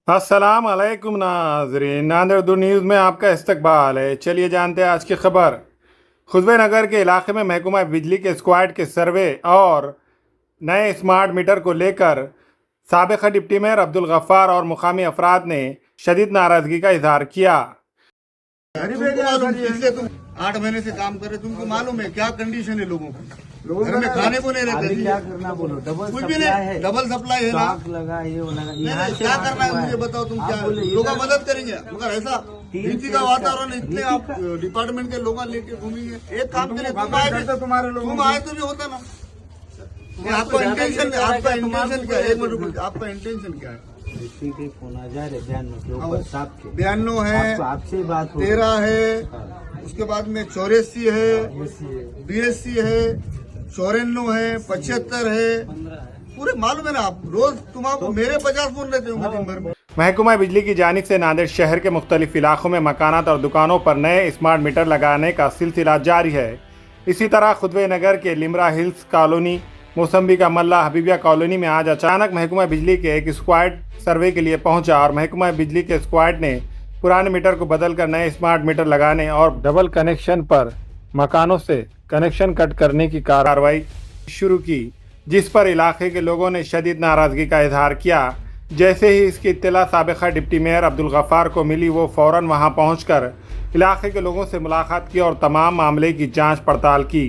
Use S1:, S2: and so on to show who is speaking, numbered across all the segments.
S1: अस्सलाम वालेकुम नाजरीन, नांदेड़ न्यूज़ में आपका इस्तकबाल है। चलिए जानते हैं आज की खबर। खुशबे नगर के इलाके में महकमा बिजली के स्क्वाड के सर्वे और नए स्मार्ट मीटर को लेकर साबिक़ डिप्टी मेयर अब्दुल गफ्फार और मुकामी अफराद ने शदीद नाराज़गी का इजहार किया।
S2: तुमको मालूम पिछले तुम 8 महीने से काम कर रहे, तुमको मालूम है क्या कंडीशन है लोगों की। घर में खाने को नहीं रहते।
S3: क्या करना बोलो, डबल
S2: कुछ भी
S3: सप्लाई
S2: नहीं, डबल सप्लाई है ना।
S3: आग लगा ये वो लगा,
S2: नहीं, क्या करना है मुझे बताओ। तुम क्या लोग मदद करेंगे, मगर ऐसा नीति का वातावरण इतने आप डिपार्टमेंट के लोग लेके घूमेंगे। एक काम के लिए तुम आए तो भी होता ना। आपका इंटेंशन क्या है? एक मिनट, आपका इंटेंशन क्या है? बयानो है,
S3: आपसे बात
S2: 13 है, उसके बाद में 84 है, BSC है, 94 है, 75 है, पूरे मालूम है ना। आप रोज तुम्हारा मेरे 50 फोन रहते होंगे दिन भर में।
S1: महकमा बिजली की जानिब से नांदेड़ शहर के मुख्तलिफ इलाकों में मकानात और दुकानों पर नए स्मार्ट मीटर लगाने का सिलसिला जारी है। इसी तरह खुशबे नगर के लिमरा हिल्स कॉलोनी, मौसम्बी का मल्ला हबीबिया कॉलोनी में आज अचानक महकमा बिजली के एक स्क्वाड सर्वे के लिए पहुंचा और महकमा बिजली के स्क्वाड ने पुराने मीटर को बदलकर नए स्मार्ट मीटर लगाने और डबल कनेक्शन पर मकानों से कनेक्शन कट करने की कार्रवाई शुरू की, जिस पर इलाके के लोगों ने शदीद नाराज़गी का इजहार किया। जैसे ही इसकी इत्तला साबिक़ा डिप्टी मेयर अब्दुल गफ्फार को मिली, वो फ़ौरन वहां पहुंचकर इलाके के लोगों से मुलाकात की और तमाम मामले की जांच पड़ताल की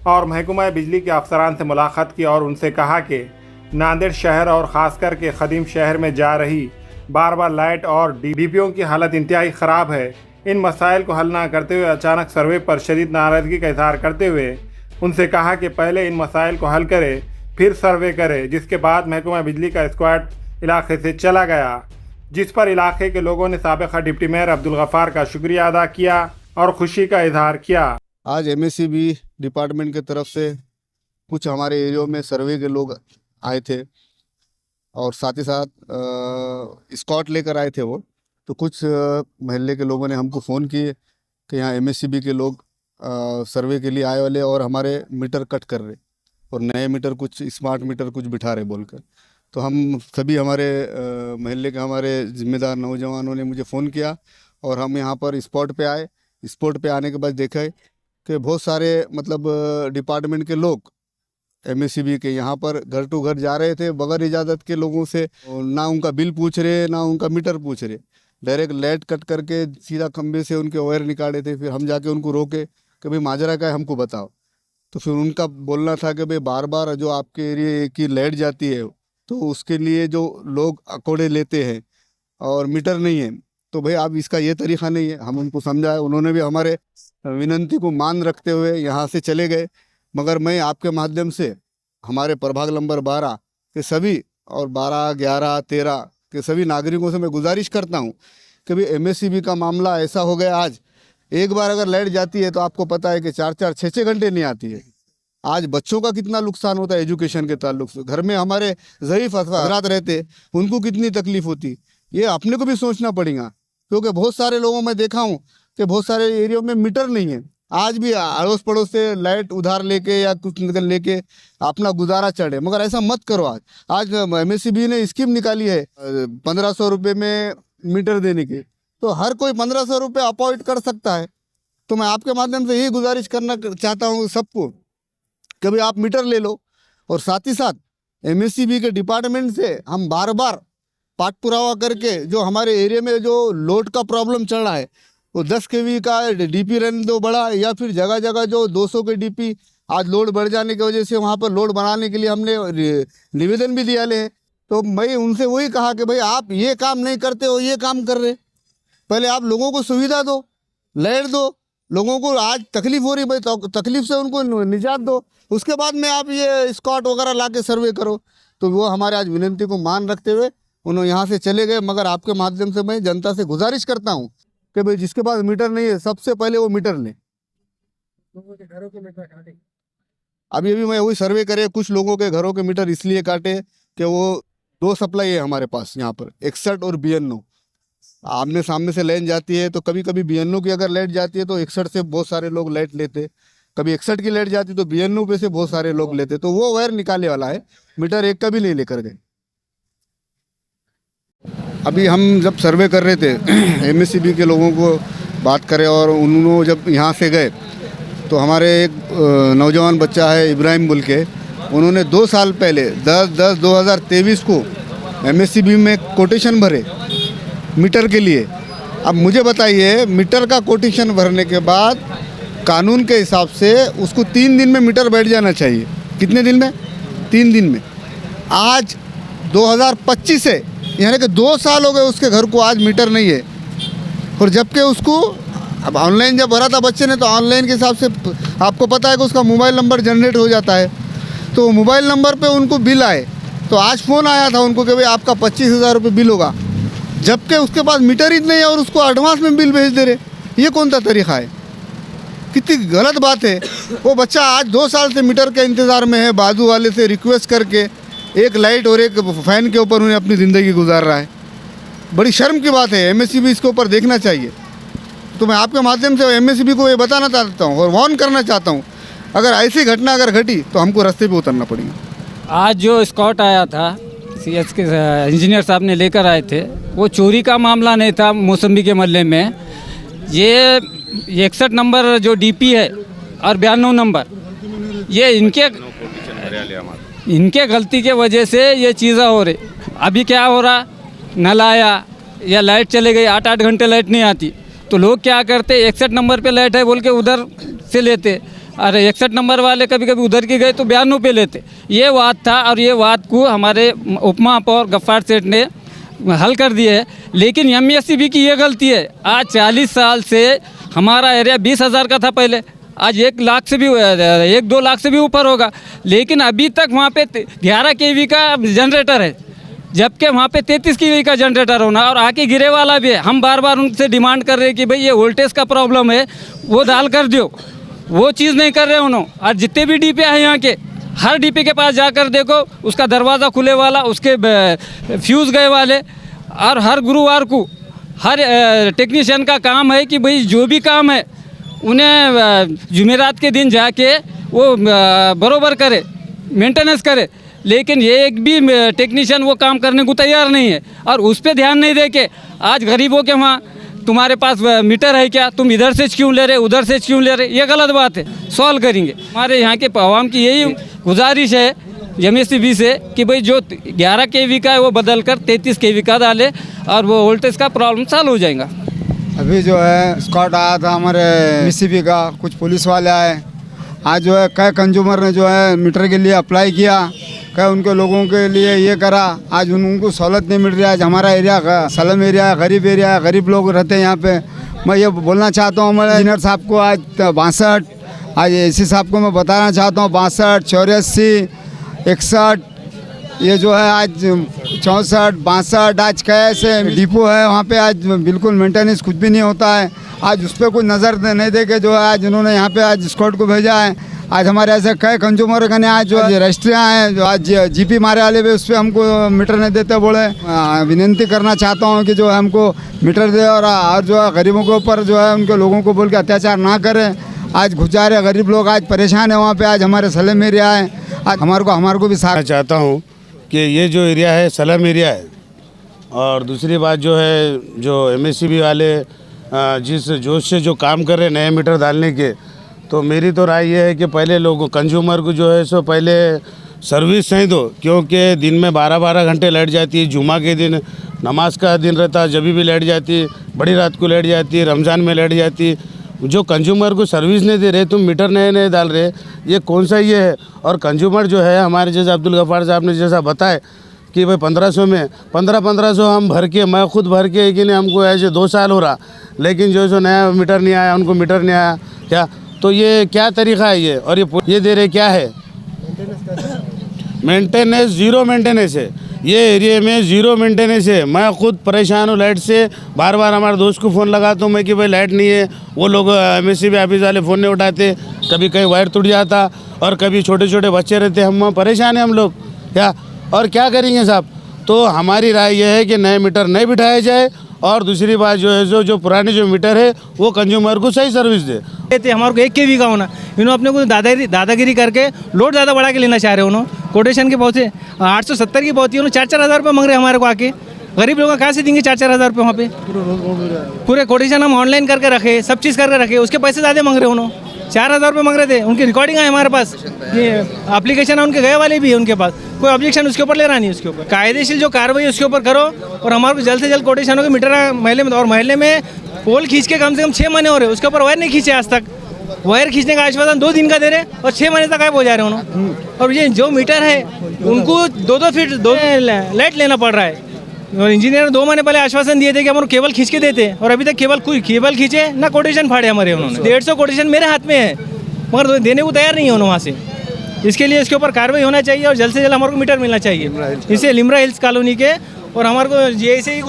S1: और महकमा बिजली के अफसरान से मुलाकात की और उनसे कहा कि नांदेड़ शहर और ख़ासकर के ख़दीम शहर में जा रही बार बार लाइट और डीपीओ की हालत इंतहाई ख़राब है। इन मसाइल को हल ना करते हुए अचानक सर्वे पर शदीद नाराज़गी का इजहार करते हुए उनसे कहा कि पहले इन मसाइल को हल करे फिर सर्वे करे। जिसके बाद महकमा बिजली का स्क्वाड इलाके से चला गया, जिस पर इलाके के लोगों ने साबिक़ा डिप्टी मेयर अब्दुल गफ्फार का शुक्रिया अदा किया और खुशी का इजहार किया।
S2: आज MSCB डिपार्टमेंट की तरफ से कुछ हमारे एरिया में सर्वे के लोग आए थे और साथ ही साथ स्कॉट लेकर आए थे वो। तो कुछ महल्ले के लोगों ने हमको फ़ोन किए कि यहाँ MSCB के लोग सर्वे के लिए आए वाले और हमारे मीटर कट कर रहे और नए मीटर कुछ स्मार्ट मीटर कुछ बिठा रहे बोलकर। तो हम सभी हमारे महल्ले के हमारे ज़िम्मेदार नौजवानों ने मुझे फ़ोन किया और हम यहाँ पर स्पॉट पे आए। स्पॉट पे आने के बाद देखा कि बहुत सारे मतलब डिपार्टमेंट के लोग MSCB के यहाँ पर घर टू घर जा रहे थे बगैर इजाज़त के लोगों से। ना उनका बिल पूछ रहे, ना उनका मीटर पूछ रहे, डायरेक्ट लाइट कट करके सीधा खंबे से उनके वायर निकाले थे। फिर हम जाके उनको रोके कि भाई माजरा का है, हमको बताओ। तो फिर उनका बोलना था कि भाई बार बार जो आपके एरिए की लाइट जाती है तो उसके लिए जो लोग अकोड़े लेते हैं और मीटर नहीं है, तो भाई आप इसका ये तरीक़ा नहीं है। हम उनको समझाए, उन्होंने भी हमारे विनंती को मान रखते हुए यहाँ से चले गए। मगर मैं आपके माध्यम से हमारे प्रभाग नंबर 12 के सभी और 12, 11, 13 के सभी नागरिकों से मैं गुजारिश करता हूँ कि भाई MSCB का मामला ऐसा हो गया। आज एक बार अगर लाइट जाती है तो आपको पता है कि 4-4, 6-6 घंटे नहीं आती है। आज बच्चों का कितना नुकसान होता है एजुकेशन के ताल्लुक से। घर में हमारे ज़ईफ़ अफराद रहते, उनको कितनी तकलीफ़ होती, ये अपने को भी सोचना पड़ेगा। क्योंकि बहुत सारे लोगों में देखा हूँ कि बहुत सारे एरिया में मीटर नहीं है। आज भी अड़ोस पड़ोस से लाइट उधार लेके या कुछ निकल लेके अपना गुजारा चढ़े, मगर ऐसा मत करो। आज MSCB ने स्कीम निकाली है 1500 रुपये में मीटर देने की, तो हर कोई 1500 रुपये अपॉइंट कर सकता है। तो मैं आपके माध्यम से यही गुजारिश करना चाहता हूँ सबको कि भाई आप मीटर ले लो। और साथ ही साथ MSCB के डिपार्टमेंट से हम बार बार पाठ पुरावा करके जो हमारे एरिया में जो लोड का प्रॉब्लम चल रहा है, वो 10 kV का DP रहने दो बड़ा, या फिर जगह जगह जो 200 के DP आज लोड बढ़ जाने की वजह से वहाँ पर लोड बढ़ाने के लिए हमने निवेदन भी दिया ले। तो मैं उनसे वही कहा कि भाई आप ये काम नहीं करते हो, ये काम कर रहे, पहले आप लोगों को सुविधा दो, लाइट दो। लोगों को आज तकलीफ़ हो रही, भाई तो तकलीफ़ से उनको निजात दो, उसके बाद में आप ये स्कॉट वगैरह ला के सर्वे करो। तो वो हमारे आज विनंती को मान रखते हुए उन्होंने यहाँ से चले गए। मगर आपके माध्यम से मैं जनता से गुजारिश करता हूँ कि भाई जिसके पास मीटर नहीं है सबसे पहले वो मीटर लें। अभी मैं वही सर्वे करे, कुछ लोगों के घरों के मीटर इसलिए काटे कि वो 2 सप्लाई है हमारे पास यहाँ पर, 61 और 92। आमने सामने से लाइन जाती है, तो कभी कभी 92 की अगर लाइट जाती है तो 61 से बहुत सारे लोग लाइट लेते, कभी 61 की लाइट जाती तो 92 पे से बहुत सारे लोग लेते। तो वो वायर निकालने वाला है, मीटर एक का भी नहीं लेकर गए। अभी हम जब सर्वे कर रहे थे एमएससीबी के लोगों को बात करें और उन्होंने जब यहाँ से गए तो हमारे एक नौजवान बच्चा है इब्राहिम बुल के, उन्होंने 2 साल पहले 10/10/2023 को एमएससीबी में कोटेशन भरे मीटर के लिए। अब मुझे बताइए, मीटर का कोटेशन भरने के बाद कानून के हिसाब से उसको 3 दिन में मीटर बैठ जाना चाहिए। कितने दिन में? 3 दिन में। आज 2025 है, यानी कि 2 साल हो गए उसके घर को, आज मीटर नहीं है। और जबकि उसको अब ऑनलाइन जब भरा था बच्चे ने, तो ऑनलाइन के हिसाब से आपको पता है कि उसका मोबाइल नंबर जनरेट हो जाता है, तो मोबाइल नंबर पे उनको बिल आए। तो आज फ़ोन आया था उनको कि भाई आपका 25,000 रुपये बिल होगा, जबकि उसके पास मीटर ही नहीं है और उसको एडवांस में बिल भेज दे रहे। ये कौन सा तरीक़ा है? कितनी गलत बात है। वो बच्चा आज 2 साल से मीटर के इंतज़ार में है, बाजू वाले से रिक्वेस्ट करके एक लाइट और एक फ़ैन के ऊपर उन्हें अपनी ज़िंदगी गुजार रहा है। बड़ी शर्म की बात है। एमएससीबी इसके ऊपर देखना चाहिए। तो मैं आपके माध्यम से एमएससीबी को ये बताना चाहता हूँ और वार्न करना चाहता हूँ, अगर ऐसी घटना अगर घटी तो हमको रास्ते पे उतरना पड़ेगा।
S4: आज जो स्कॉट आया था सीएस के इंजीनियर साहब ने लेकर आए थे, वो चोरी का मामला नहीं था मौसम्बी के मोहल्ले में। ये 61 नंबर जो डीपी है और 92 नंबर, ये इनके गलती के वजह से ये चीज़ें हो रही। अभी क्या हो रहा, नल आया या लाइट चले गई, 8-8 घंटे लाइट नहीं आती, तो लोग क्या करते, 61 नंबर पे लाइट है बोल के उधर से लेते। अरे 61 नंबर वाले कभी कभी उधर के गए तो 92 पे लेते। ये बात था और ये बात को हमारे उपमहापौर गफ्फार सेठ ने हल कर दिए है। लेकिन एमएससीबी की ये गलती है, आज 40 साल से हमारा एरिया 20,000 का था पहले, आज 1 लाख से भी 1-2 लाख से भी ऊपर होगा, लेकिन अभी तक वहाँ पे 11 केवी का जनरेटर है, जबकि वहाँ पे 33 केवी का जनरेटर होना और आके गिरे वाला भी है। हम बार बार उनसे डिमांड कर रहे हैं कि भाई ये वोल्टेज का प्रॉब्लम है, वो डाल कर दो, वो चीज़ नहीं कर रहे उन्होंने। और जितने भी डीपी हैं यहाँ के, हर डीपी के पास जाकर देखो, उसका दरवाज़ा खुले वाला, उसके फ्यूज़ गए वाले। और हर गुरुवार को हर टेक्नीशियन का काम है कि भाई जो भी काम है उन्हें जुमेरात के दिन जाके वो बरोबर करे, मेंटेनेंस करे। लेकिन ये एक भी टेक्नीशियन वो काम करने को तैयार नहीं है और उस पर ध्यान नहीं दे के आज गरीबों के वहाँ तुम्हारे पास मीटर है क्या, तुम इधर से क्यों ले रहे, उधर से क्यों ले रहे, ये गलत बात है। सॉल्व करेंगे। हमारे यहाँ के आवाम की यही गुजारिश है एमएससीबी से कि भाई जो 11 केवी का है वो बदल कर 33 केवी का डाले और वो वोल्टेज का प्रॉब्लम सॉल्व हो जाएगा।
S5: अभी जो है स्कॉट आया था हमारे एमएससीबी का, कुछ पुलिस वाले आए। आज जो है कई कंज्यूमर ने जो है मीटर के लिए अप्लाई किया, कई उनके लोगों के लिए ये करा, आज उनको सहूलत नहीं मिल रही है। आज हमारा एरिया सलम एरिया है, गरीब एरिया है, गरीब लोग रहते हैं यहाँ पे। मैं ये बोलना चाहता हूँ हमारे इंजीनियर साहब को, आज 62, आज एसी साहब को मैं बताना चाहता हूँ 62, 84, 61, ये जो है आज 64, 62, आज कैसे डिपो है वहाँ पे आज बिल्कुल मेंटेनेंस कुछ भी नहीं होता है। आज उस पर कुछ नज़र नहीं दे के जो है आज उन्होंने यहाँ पे आज स्कॉट को भेजा है। आज हमारे ऐसे कई कंज्यूमर ने आज जो रजिस्ट्रियाँ हैं जो आज जीपी मारे वाले भी उस पर हमको मीटर नहीं देते बोले। विनती करना चाहता हूँ कि जो है हमको मीटर दे और जो है गरीबों के ऊपर जो है उनके लोगों को बोल के अत्याचार ना करें। आज गुजारे गरीब लोग आज परेशान है वहाँ पे। आज हमारे सलम एरिया है, आज हमारे को भी साथ
S6: चाहता हूँ कि ये जो एरिया है सलम एरिया है। और दूसरी बात जो है, जो एमएससीबी वाले जिस जोश से जो काम कर रहे हैं नए मीटर डालने के, तो मेरी तो राय ये है कि पहले लोगों कंज्यूमर को जो है सो पहले सर्विस नहीं दो, क्योंकि दिन में 12-12 घंटे लाइट जाती है। जुमा के दिन नमाज का दिन रहता है, जब भी लाइट जाती है, बड़ी रात को लाइट जाती है, रमज़ान में लाइट जाती है। जो कंज्यूमर को सर्विस नहीं दे रहे, तुम मीटर नए डाल रहे, ये कौन सा ये है। और कंज्यूमर जो है हमारे जैसे अब्दुल गफ्फार साहब ने जैसा बताया कि भाई 1500 में 1500 हम भर के, मैं खुद भर के कि नहीं, हमको ऐसे 2 साल हो रहा, लेकिन जो सो नया मीटर नहीं आया, उनको मीटर नहीं आया क्या। तो ये क्या तरीक़ा है ये, और ये दे रहे क्या है, मेंटेनेंस, ज़ीरो मेंटेनेंस है। ये एरिया में ज़ीरो मेंटेनेंस है। मैं खुद परेशान हूँ लाइट से। बार बार हमारे दोस्त को फ़ोन लगाता हूँ मैं कि भाई लाइट नहीं है, वो लोग एमएससीबी ऑफिस वाले फ़ोन नहीं उठाते, कभी कहीं वायर टूट जाता और कभी छोटे छोटे बच्चे रहते, हम परेशान हैं हम लोग क्या, और क्या करेंगे साहब। तो हमारी राय यह है कि नए मीटर नहीं बिठाया जाए, और दूसरी बात जो है जो पुराने जो मीटर है वो कंज्यूमर को सही सर्विस दे।
S3: हमारे को 1 केवी का होना, इन्होंने अपने को दादागिरी करके लोड ज़्यादा बढ़ा के लेना चाह रहे हैं। उन्होंने कोटेशन के बहुत से 870 की बहुत ही, उन्होंने 4-4 हज़ार रुपये मांग रहे हैं हमारे को आके। गरीब लोग कहाँ से देंगे 4-4 हज़ार रुपये वहाँ पे? पूरे कोटेशन हम ऑनलाइन करके रखे, सब चीज़ करके रखे, उसके पैसे ज़्यादा मांग रहे उन्होंने। 4,000 रुपये मांग रहे थे, उनकी रिकॉर्डिंग है हमारे पास, ये एप्लीकेशन है उनके गए वाले भी है उनके पास, कोई ऑब्जेक्शन उसके ऊपर ले रहा नहीं। उसके ऊपर कायदेशीर जो कार्रवाई उसके ऊपर करो और हमारे को जल्द से जल्द कोटेशनों के मीटर महल्ले में, और महल्ले में पोल खींच के कम से कम 6 महीने हो रहे, उसके ऊपर वायर नहीं खींचे आज तक। वायर खींचने का आश्वासन 2 दिन का दे रहे और 6 महीने तक गायब हो जा रहे उन्होंने। और ये जो मीटर है उनको 2-2 फीट 2 लाइट लेना पड़ रहा है। और इंजीनियर ने 2 महीने पहले आश्वासन दिए थे कि हमारे केबल खींच के देते, और अभी तक केबल खींचे ना कोटेशन फाड़े हमारे उन्होंने। 150 कोटेशन मेरे हाथ में है, मगर देने को तैयार नहीं है उन्होंने वहाँ से। इसके लिए इसके ऊपर कार्रवाई होना चाहिए और जल्द से जल्द हमारे को मीटर मिलना चाहिए। इससे लिम्रा हिल्स कॉलोनी के, और हमारे को ये ऐसे ही